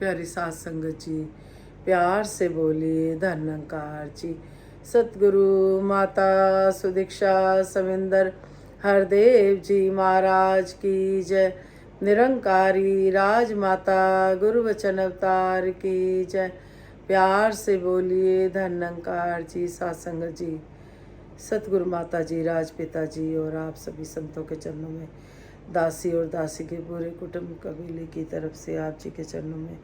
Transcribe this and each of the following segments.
प्यारी सास संगत जी, प्यार से बोलिए धन्यकार जी। सतगुरु माता सुदीक्षा सविंदर हरदेव जी महाराज की जय। निरंकारी राजमाता गुरु वचन अवतार की जय। प्यार से बोलिए धन्यकार जी। सासंग जी, सतगुरु माता जी, राजपिता जी और आप सभी संतों के चरणों में, दासी और दासी के पूरे कुटुंब कबीले की तरफ से आप जी के चरणों में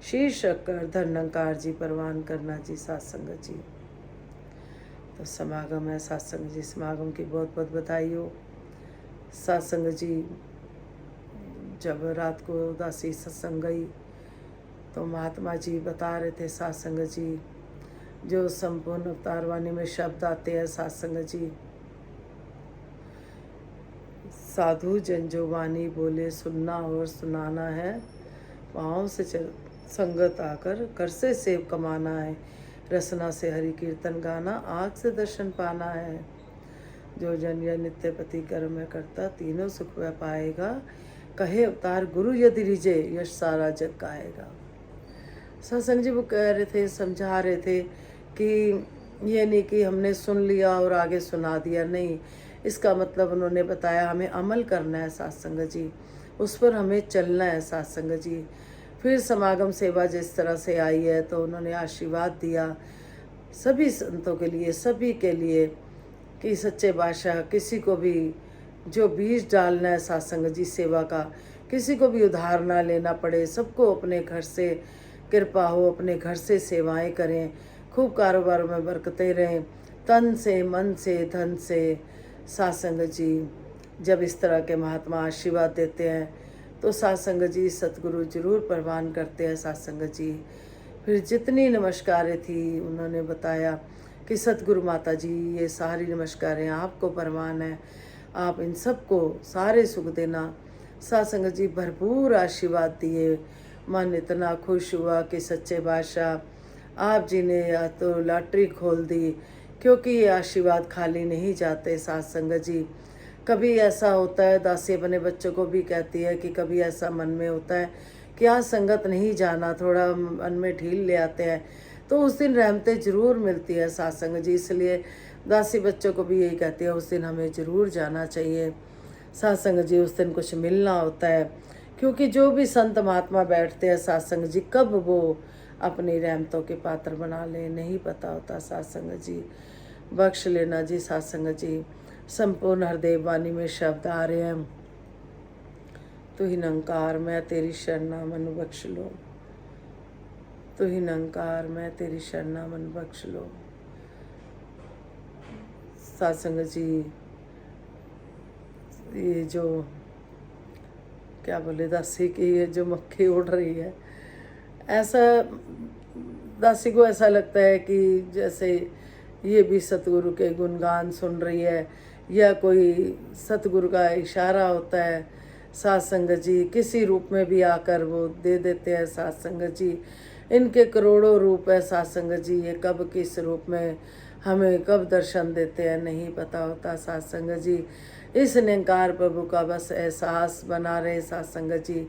शीर्ष रखकर धन्यकार जी परवान करना जी। सत्संग जी, तो समागम है सत्संग जी, समागम की बहुत बहुत बधाई हो। सत्संग जी, जब रात को दासी सत्संग गई तो महात्मा जी बता रहे थे सत्संग जी, जो संपूर्ण अवतार वाणी में शब्द आते हैं सत्संग जी, साधु जन जो वाणी बोले सुनना और सुनाना है, पाँव से संगत आकर कर से सेव कमाना है, रसना से हरि कीर्तन गाना, आँख से दर्शन पाना है। जो जन यह नित्य पति कर्म में करता, तीनों सुख वह पाएगा, कहे अवतार गुरु यदि रिझे, यश सारा जग गाएगा। सत्संग जी वो कह रहे थे, समझा रहे थे कि ये नहीं कि हमने सुन लिया और आगे सुना दिया, नहीं, इसका मतलब उन्होंने बताया हमें अमल करना है सत्संग जी, उस पर हमें चलना है सत्संग जी। फिर समागम सेवा जिस तरह से आई है तो उन्होंने आशीर्वाद दिया सभी संतों के लिए, सभी के लिए, कि सच्चे बादशाह किसी को भी जो बीज डालना है सत्संग जी सेवा का, किसी को भी उधार ना लेना पड़े, सबको अपने घर से कृपा हो, अपने घर से सेवाएं करें, खूब कारोबार में बरकतें रहें, तन से मन से धन से। सत्संग जी, जब इस तरह के महात्मा आशीर्वाद देते हैं तो सत्संग जी सतगुरु जरूर परवान करते हैं सत्संग जी। फिर जितनी नमस्कारें थी उन्होंने बताया कि सतगुरु माता जी ये सारी नमस्कारें आपको परवान है, आप इन सबको सारे सुख देना। सत्संग जी भरपूर आशीर्वाद दिए, मन इतना खुश हुआ कि सच्चे बादशाह आप जी ने या तो लॉटरी खोल दी, क्योंकि ये आशीर्वाद खाली नहीं जाते सत्संग जी। कभी ऐसा होता है, दासी अपने बच्चों को भी कहती है कि कभी ऐसा मन में होता है कि आज संगत नहीं जाना, थोड़ा मन में ढील ले आते हैं, तो उस दिन रहमतें ज़रूर मिलती है सत्संग जी। इसलिए दासी बच्चों को भी यही कहती है उस दिन हमें ज़रूर जाना चाहिए सत्संग जी, उस दिन कुछ मिलना होता है, क्योंकि जो भी संत महात्मा बैठते हैं सत्संग जी, कब वो अपनी रहमतों के पात्र बना ले नहीं पता होता सत्संग जी। बख्श लेना जी सत्संग जी। संपूर्ण हरदेव वाणी में शब्द आ रहे हैं, तू ही निरंकार मैं तेरी शरणा मन बख्श लो, तू ही निरंकार मैं तेरी शरणा मन बख्श लो। सत्संग जी, ये जो क्या बोले दासी की ये जो मक्खी उड़ रही है, ऐसा दासी को ऐसा लगता है कि जैसे ये भी सतगुरु के गुणगान सुन रही है, या कोई सतगुरु का इशारा होता है। सत्संग जी किसी रूप में भी आकर वो दे देते हैं सत्संग जी, इनके करोड़ों रूप है सत्संग जी, ये कब किस रूप में हमें कब दर्शन देते हैं नहीं पता होता सत्संग जी। इस निरंकार प्रभु का बस एहसास बना रहे सत्संग जी।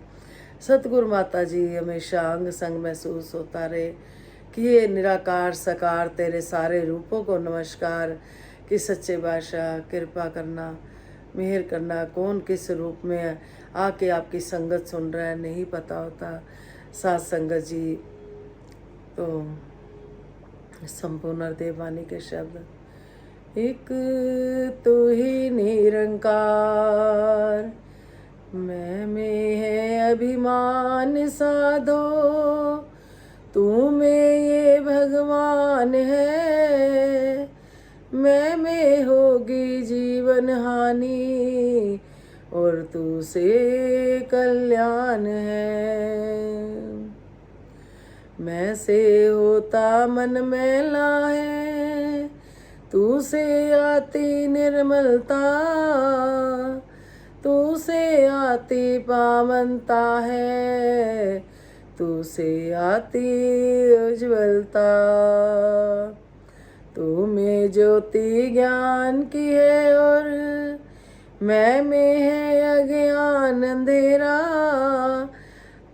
सतगुरु माता जी हमेशा अंग संग महसूस होता रहे कि ये निराकार सकार तेरे सारे रूपों को नमस्कार, कि सच्चे बादशाह कृपा करना, मेहर करना, कौन किस रूप में आके आपकी संगत सुन रहा है नहीं पता होता सत्संग जी। तो संपूर्ण हृदय वाणी के शब्द, एक तू ही निरंकार, मैं में है अभिमान साधो, तू में ये भगवान है, मैं में होगी जीवन हानि और तू से कल्याण है। मैं से होता मन मैला है, तू से आती निर्मलता, तू से आती पावनता है, तू से आती उज्ज्वलता, तू में ज्योति ज्ञान की है और मैं में है अज्ञान अंधेरा,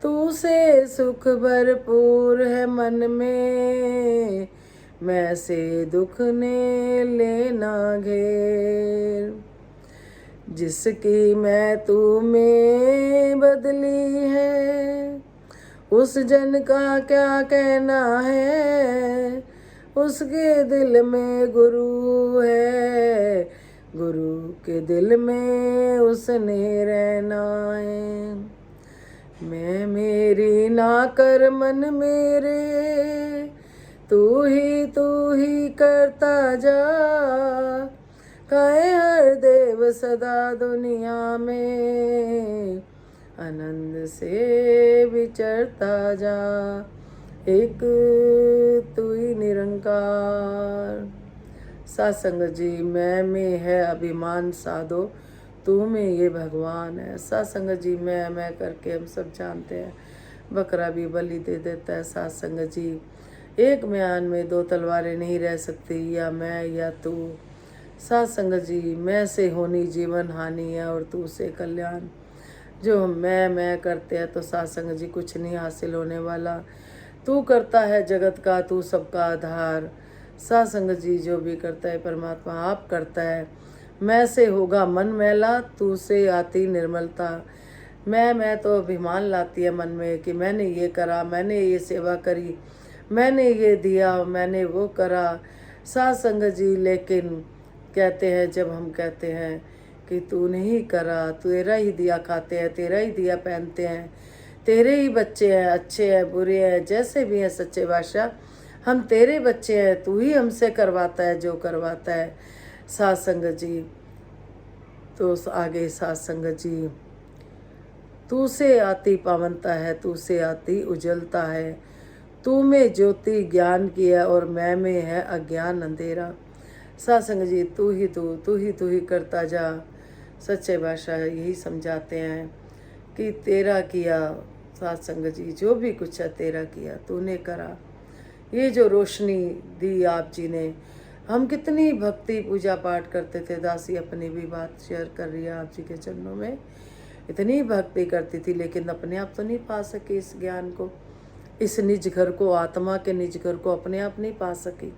तू से सुख भरपूर है मन में, मैं से दुख ने लेना घेर। जिसकी मैं तू में बदली है, उस जन का क्या कहना है। उसके दिल में गुरु है, गुरु के दिल में उसने रहना है। मैं मेरी ना कर मन मेरे, तू ही करता जा। काहे हर देव सदा दुनिया में, आनंद से विचरता जा। एक तू ही निरंकार। सत्संग जी, मैं में है अभिमान साधो, तू में ये भगवान है। सत्संग जी, मैं करके हम सब जानते हैं, बकरा भी बलि दे देता है। सत्संग जी, एक म्यान में दो तलवारें नहीं रह सकती, या मैं या तू। सत्संग जी, मैं से होनी जीवन हानि है और तू से कल्याण। जो हम मैं करते हैं तो सत्संग जी कुछ नहीं हासिल होने वाला। तू करता है जगत का, तू सबका आधार। सत्संग जी, जो भी करता है परमात्मा आप करता है। मैं से होगा मन मैला, तू से आती निर्मलता। मैं तो अभिमान लाती है मन में कि मैंने ये करा, मैंने ये सेवा करी, मैंने ये दिया, मैंने वो करा। सत्संग जी, लेकिन कहते हैं, जब हम कहते हैं कि तूने ही करा, तेरा ही दिया खाते हैं, तेरा ही दिया पहनते हैं, तेरे ही बच्चे हैं, अच्छे हैं बुरे हैं जैसे भी हैं सच्चे बादशाह, हम तेरे बच्चे हैं, तू ही हमसे करवाता है जो करवाता है। सत्संग जी, तो आगे सत्संग जी, तू से आती पावनता है, तू से आती उजलता है। तू में ज्योति ज्ञान की है और मैं में है अज्ञान अंधेरा। सत्संग जी, तू ही करता जा। सच्चे बादशाह यही समझाते हैं कि तेरा किया। सत्संग जी, जो भी कुछ है तेरा किया, तूने करा। ये जो रोशनी दी आप जी ने, हम कितनी भक्ति पूजा पाठ करते थे। दासी अपनी भी बात शेयर कर रही है आप जी के चरणों में। इतनी भक्ति करती थी लेकिन अपने आप तो नहीं पा सकी इस ज्ञान को, इस निज घर को, आत्मा के निज घर को अपने आप नहीं पा सकी।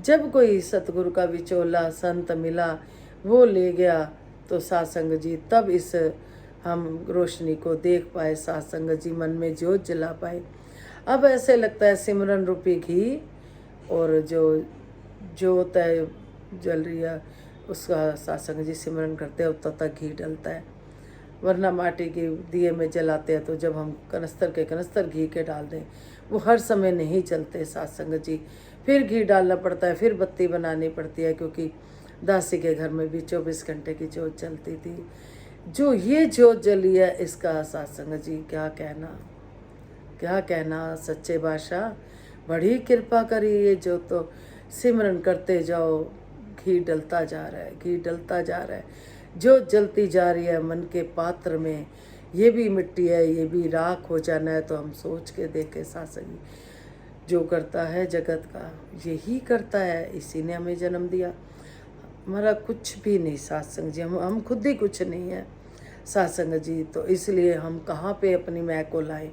जब कोई सतगुरु का विचोला संत मिला, वो ले गया, तो सत्संग जी तब इस हम रोशनी को देख पाए। सत्संग जी, मन में जोत जला पाए। अब ऐसे लगता है सिमरन रूपी घी और जो जोत है जल रही है, उसका सत्संग जी सिमरन करते हैं तब तक घी डलता है। वरना माटी के दिए में जलाते हैं तो जब हम कनस्तर के कनस्तर घी के डाल दें, वो हर समय नहीं चलते। सत्संग जी, फिर घी डालना पड़ता है, फिर बत्ती बनानी पड़ती है, क्योंकि दासी के घर में भी 24 घंटे की जोत जलती थी। जो ये जोत जली है, इसका सत्संग जी क्या कहना। सच्चे बादशाह बड़ी कृपा करी। ये जो तो सिमरन करते जाओ, घी डलता जा रहा है, घी डलता जा रहा है, जोत जलती जा रही है मन के पात्र में। ये भी मिट्टी है, ये भी राख हो जाना है। तो हम सोच के देखें सत्संग जी, जो करता है जगत का यही करता है, इसी ने हमें जन्म दिया। हमारा कुछ भी नहीं सत्संग जी, हम खुद ही कुछ नहीं है सत्संग जी। तो इसलिए हम कहाँ पे अपनी मैं को लाए।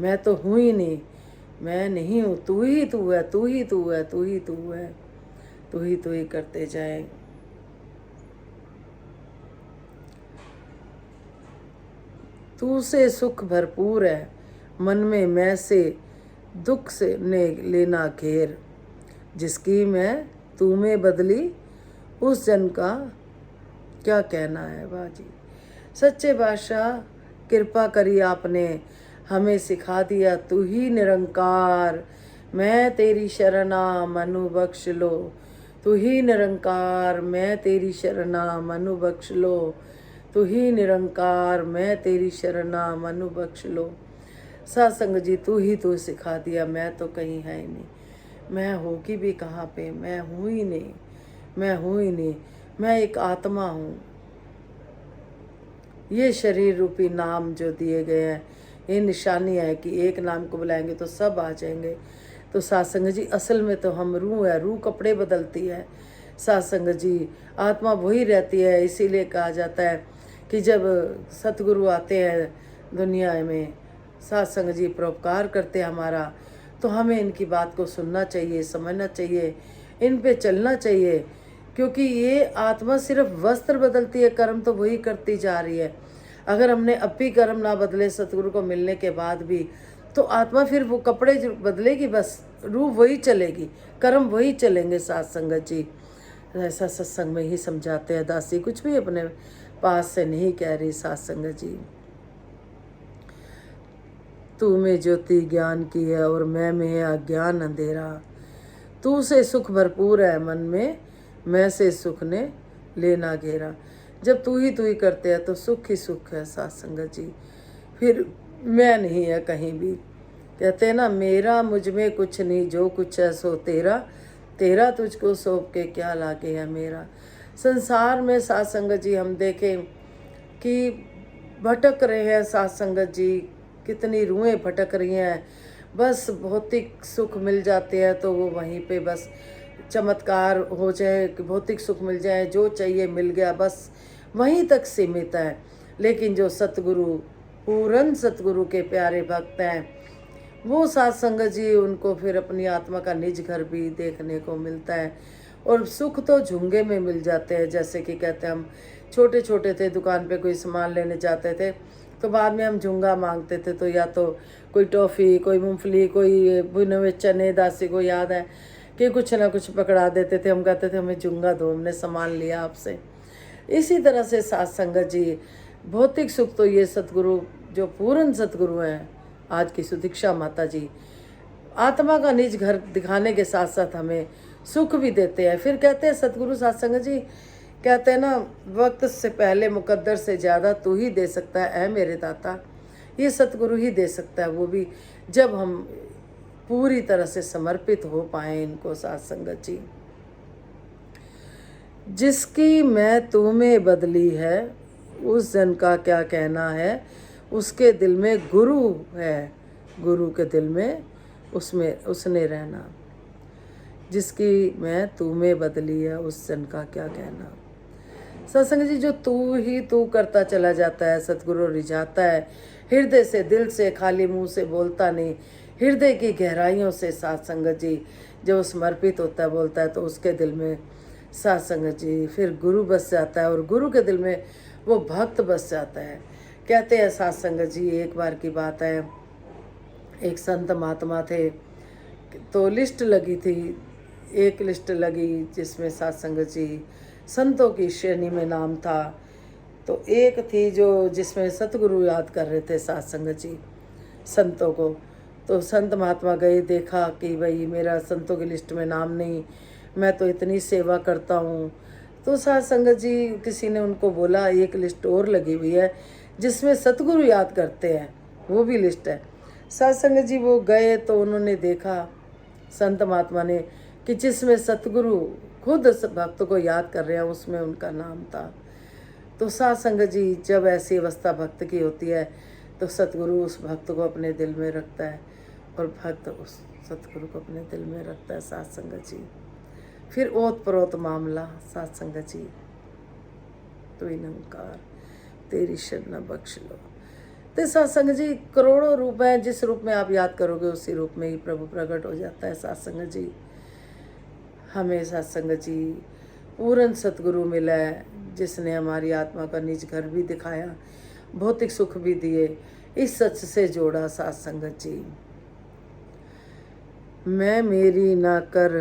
मैं तो हूँ ही नहीं, मैं नहीं हूँ, तू ही तू है, तू ही तू है, तू ही तू है, तू ही करते जाए। तू से सुख भरपूर है, मन में मैं से दुख से ने लेना घेर। जिसकी मैं तू में बदली, उस जन का क्या कहना है। बाजी सच्चे बादशाह, कृपा करी आपने, हमें सिखा दिया तू ही निरंकार। मैं तेरी शरणा मनु बख्श लो, तू ही निरंकार। मैं तेरी शरणा मनु बख्श लो, तू ही निरंकार। मैं तेरी शरणा मनु बख्श लो। सत्संग जी, तू सिखा दिया, मैं तो कहीं है ही नहीं। मैं होगी भी कहाँ पे, मैं हूँ ही नहीं, मैं हूँ ही नहीं। मैं एक आत्मा हूँ। ये शरीर रूपी नाम जो दिए गए हैं, ये निशानी है कि एक नाम को बुलाएंगे तो सब आ जाएंगे। तो सत्संग जी, असल में तो हम रूह है, रूह कपड़े बदलती है। सत्संग जी, आत्मा वही रहती है। इसीलिए कहा जाता है कि जब सतगुरु आते हैं दुनिया में, सत्संग जी परोपकार करते हैं हमारा, तो हमें इनकी बात को सुनना चाहिए, समझना चाहिए, इन पे चलना चाहिए। क्योंकि ये आत्मा सिर्फ वस्त्र बदलती है, कर्म तो वही करती जा रही है। अगर हमने अब भी कर्म ना बदले सतगुरु को मिलने के बाद भी, तो आत्मा फिर वो कपड़े जो बदलेगी, बस रूह वही चलेगी, कर्म वही चलेंगे। साथ संगत जी ऐसा सत्संग में ही समझाते हैं। दासी कुछ भी अपने पास से नहीं कह रही। साथ संगत जी तू में ज्योति ज्ञान की है और मैं है अज्ञान अंधेरा। तू से सुख भरपूर है मन में, मैं से सुख ने लेना घेरा। जब तू ही करते हैं तो सुख ही सुख है। साथ संगत जी फिर मैं नहीं है कहीं भी। कहते हैं ना, मेरा मुझ में कुछ नहीं, जो कुछ है सो तेरा, तेरा तुझको सौंप के क्या लागे है मेरा। संसार में साथ संगत जी हम देखें कि भटक रहे हैं। साथ संगत जी कितनी रूहें भटक रही हैं। बस भौतिक सुख मिल जाते हैं तो वो वहीं पे बस चमत्कार हो जाए कि भौतिक सुख मिल जाए, जो चाहिए मिल गया, बस वहीं तक सीमित है। लेकिन जो सतगुरु, पूर्ण सतगुरु के प्यारे भक्त हैं, वो साथ संगत जी उनको फिर अपनी आत्मा का निज घर भी देखने को मिलता है। और सुख तो झुंगे में मिल जाते हैं। जैसे कि कहते हैं, हम छोटे छोटे थे, दुकान पे कोई सामान लेने जाते थे तो बाद में हम झुंगा मांगते थे, तो या तो कोई टॉफ़ी, कोई मूंगफली, कोई भुने हुए चने। दासी को याद है कि कुछ ना कुछ पकड़ा देते थे, हम कहते थे हमें झुंगा दो, हमने सामान लिया आपसे। इसी तरह से साथ संगत जी भौतिक सुख तो ये सतगुरु, जो पूर्ण सतगुरु हैं, आज की सुदीक्षा माता जी, आत्मा का निज घर दिखाने के साथ साथ हमें सुख भी देते हैं। फिर कहते हैं सतगुरु साथ संगत जी, कहते हैं ना, वक्त से पहले मुकद्दर से ज़्यादा तू ही दे सकता है ऐ मेरे दाता। ये सतगुरु ही दे सकता है, वो भी जब हम पूरी तरह से समर्पित हो पाए इनको। साथ संगत जी जिसकी मैं तू में बदली है, उस जन का क्या कहना है, उसके दिल में गुरु है, गुरु के दिल में उसमें उसने रहना। जिसकी मैं तू में बदली है, उस जन का क्या कहना। सत्संग जी जो तू ही तू करता चला जाता है, सतगुरु रिझाता है हृदय से, दिल से, खाली मुंह से बोलता नहीं, हृदय की गहराइयों से। साथ संगत जी जो समर्पित होता है, बोलता है, तो उसके दिल में साथ संगत जी फिर गुरु बस जाता है, और गुरु के दिल में वो भक्त बस जाता है। कहते हैं साथ संगत जी, एक बार की बात है, एक संत महात्मा थे, तो लिस्ट लगी थी, एक लिस्ट लगी जिसमें साथ संगत जी संतों की श्रेणी में नाम था। तो एक थी जो जिसमें सतगुरु याद कर रहे थे साथ संगत जी संतों को। तो संत महात्मा गए, देखा कि भाई मेरा संतों की लिस्ट में नाम नहीं, मैं तो इतनी सेवा करता हूँ। तो साथ संगत जी किसी ने उनको बोला, एक लिस्ट और लगी हुई है जिसमें सतगुरु याद करते हैं, वो भी लिस्ट है। साथ संगत जी वो गए तो उन्होंने देखा संत महात्मा ने कि जिसमें सतगुरु खुद भक्त को याद कर रहे हैं, उसमें उनका नाम था। तो साथ संगत जी जब ऐसी अवस्था भक्त की होती है, तो सतगुरु उस भक्त को अपने दिल में रखता है, और भक्त उस सतगुरु को अपने दिल में रखता है। साथ संगत जी फिर ओत प्रोत मामला। साथ संगत जी तू निरंकार, तेरी शरण बख्श लो। तो साथ संगत जी करोड़ों रूप हैं, जिस रूप में आप याद करोगे उसी रूप में ही प्रभु प्रकट हो जाता है। साथ संगत जी हमें साथ संगत जी पूर्ण सतगुरु मिला है, जिसने हमारी आत्मा का निज घर भी दिखाया, भौतिक सुख भी दिए, इस सच से जोड़ा। साथ संगत जी मैं मेरी ना कर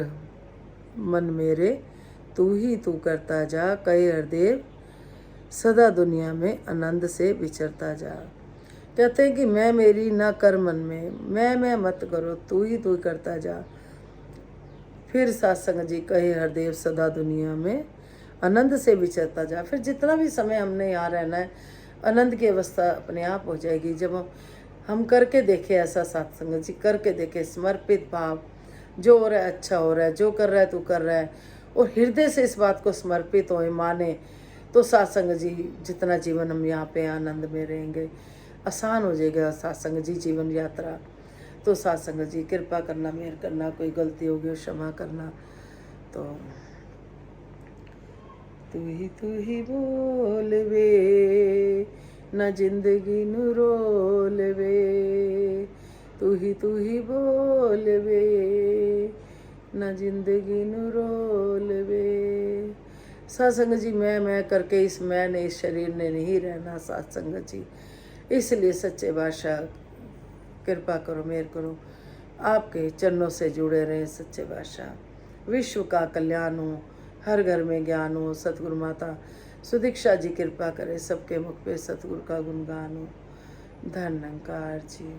मन मेरे, तू ही तू करता जा, कहे हरदेव सदा दुनिया में आनंद से विचरता जा। कहते हैं कि मैं मेरी ना कर मन में, मैं मत करो, तू ही तू करता जा। फिर साथ संगत जी कहे हरदेव सदा दुनिया में आनंद से विचरता जा। फिर जितना भी समय हमने यहाँ रहना है, आनंद की अवस्था अपने आप हो जाएगी। जब हम करके देखें ऐसा, साथ संगत जी करके देखें, समर्पित भाव, जो हो रहा है अच्छा हो रहा है, जो कर रहा है तू कर रहा है, और हृदय से इस बात को समर्पित हो, माने, तो साथ संगत जी जितना जीवन हम यहाँ पे आनंद में रहेंगे, आसान हो जाएगा साथ संगत जी जीवन यात्रा। तो साथ संगत जी कृपा करना, मेहर करना, कोई गलती होगी क्षमा करना। तो तू ही बोल वे न जिंदगी नु रोल वे, तू ही बोल वे, न जिंदगी नु रोल वे। सत्संग जी मैं करके इस मैं ने इस शरीर ने नहीं रहना सत्संग जी, इसलिए सच्चे बादशाह कृपा करो, मेहर करो, आपके चरणों से जुड़े रहे सच्चे बादशाह। विश्व का कल्याण हो, हर घर में ज्ञान हो, सतगुरु माता सुदीक्षा जी कृपा करे, सबके मुख पे सतगुरु का गुणगान हो। धन निरंकार जी।